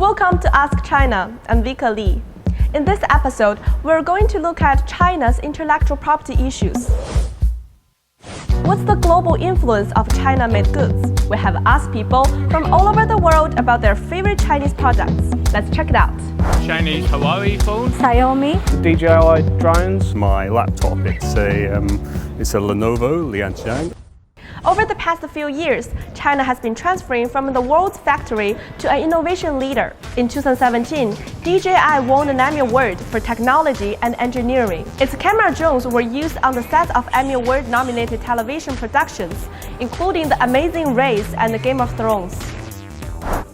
Welcome to Ask China. I'm Vika Lee. In this episode, we're going to look at China's intellectual property issues. What's the global influence of China-made goods? We have asked people from all over the world about their favorite Chinese products. Let's check it out. Chinese Huawei phone. Xiaomi. DJI drones. My laptop, it's a Lenovo Lianxiang. Over the past few years, China has been transferring from the world's factory to an innovation leader. In 2017, DJI won an Emmy Award for technology and engineering. Its camera drones were used on the set of Emmy Award-nominated television productions, including The Amazing Race and The Game of Thrones.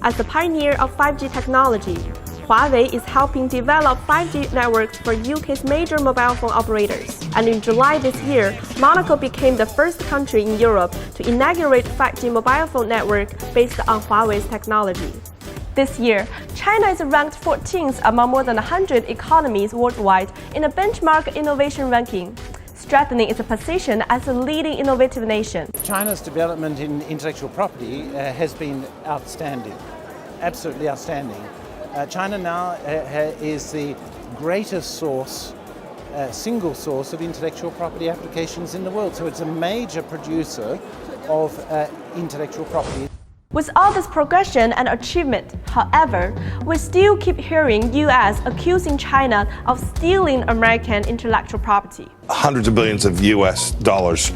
As the pioneer of 5G technology, Huawei is helping develop 5G networks for UK's major mobile phone operators. And in July this year, Monaco became the first country in Europe to inaugurate 5G mobile phone network based on Huawei's technology. This year, China is ranked 14th among more than 100 economies worldwide in a benchmark innovation ranking, strengthening its position as a leading innovative nation. China's development in intellectual property has been outstanding, absolutely outstanding. China now is the greatest source, single source of intellectual property applications in the world. So it's a major producer of intellectual property. With all this progression and achievement, however, we still keep hearing US accusing China of stealing American intellectual property. Hundreds of billions of US dollars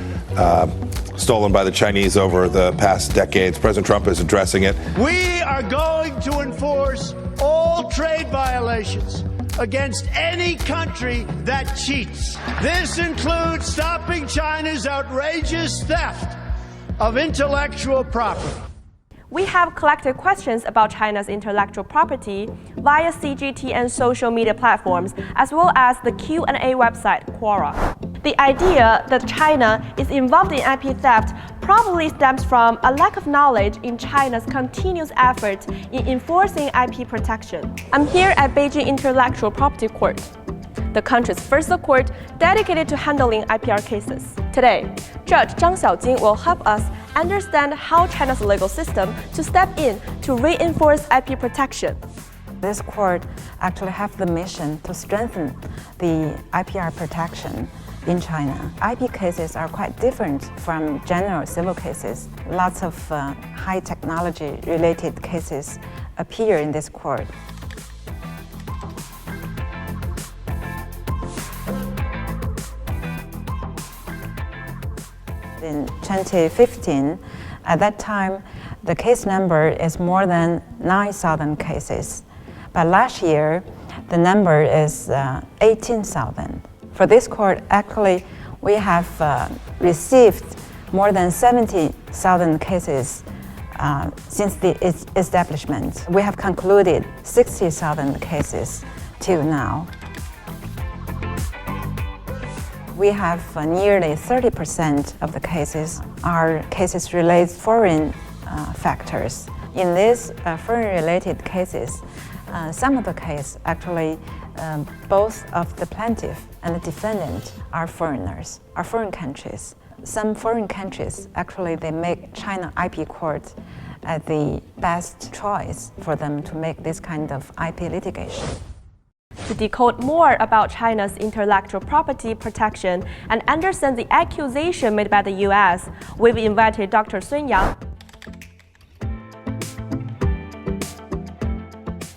stolen by the Chinese over the past decades. President Trump is addressing it. We are going to enforce all trade violations against any country that cheats. This includes stopping China's outrageous theft of intellectual property. We have collected questions about China's intellectual property via CGTN social media platforms, as well as the Q&A website Quora. The idea that China is involved in IP theft probably stems from a lack of knowledge in China's continuous effort in enforcing IP protection. I'm here at Beijing Intellectual Property Court, the country's first court dedicated to handling IPR cases. Today, Judge Zhang Xiaojing will help us understand how China's legal system to step in to reinforce IP protection. This court actually has the mission to strengthen the IPR protection in China. IP cases are quite different from general civil cases. Lots of high technology related cases appear in this court. In 2015, at that time, the case number is more than 9,000 cases. But last year, the number is 18,000. For this court, actually, we have received more than 70,000 cases since the establishment. We have concluded 60,000 cases till now. We have nearly 30% of the cases are cases related to foreign factors. In these foreign-related cases, some of the cases actually both of the plaintiff and the defendant are foreigners, are foreign countries. Some foreign countries actually they make China IP court as the best choice for them to make this kind of IP litigation. To decode more about China's intellectual property protection and understand the accusation made by the US, we've invited Dr. Sun Yang.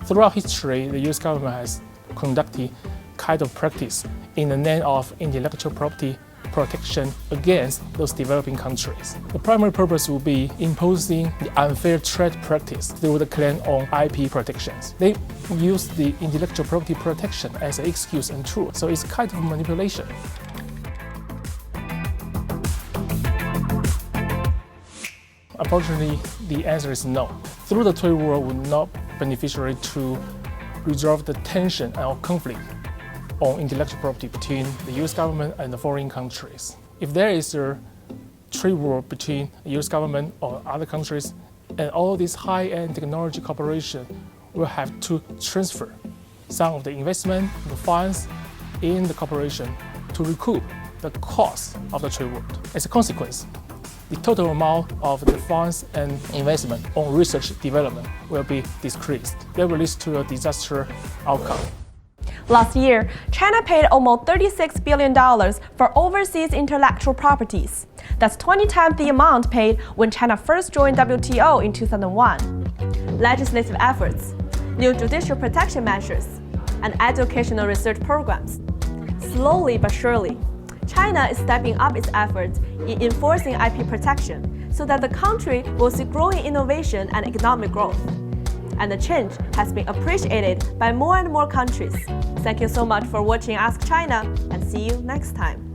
Throughout history, the US government has conducted kind of practice in the name of intellectual property protection against those developing countries. The primary purpose will be imposing the unfair trade practice through the claim on IP protections. They use the intellectual property protection as an excuse and tool, so it's kind of manipulation. Unfortunately, the answer is no. Through the trade war would not beneficiary to resolve the tension or conflict on intellectual property between the US government and the foreign countries. If there is a trade war between the US government or other countries, and all these high-end technology corporations will have to transfer some of the investment, the funds in the corporation to recoup the cost of the trade war. As a consequence, the total amount of the funds and investment on research development will be decreased. That will lead to a disaster outcome. Last year, China paid almost $36 billion for overseas intellectual properties. That's 20 times the amount paid when China first joined WTO in 2001. Legislative efforts, new judicial protection measures, and educational research programs. Slowly but surely, China is stepping up its efforts in enforcing IP protection so that the country will see growing innovation and economic growth. And the change has been appreciated by more and more countries. Thank you so much for watching Ask China, and see you next time.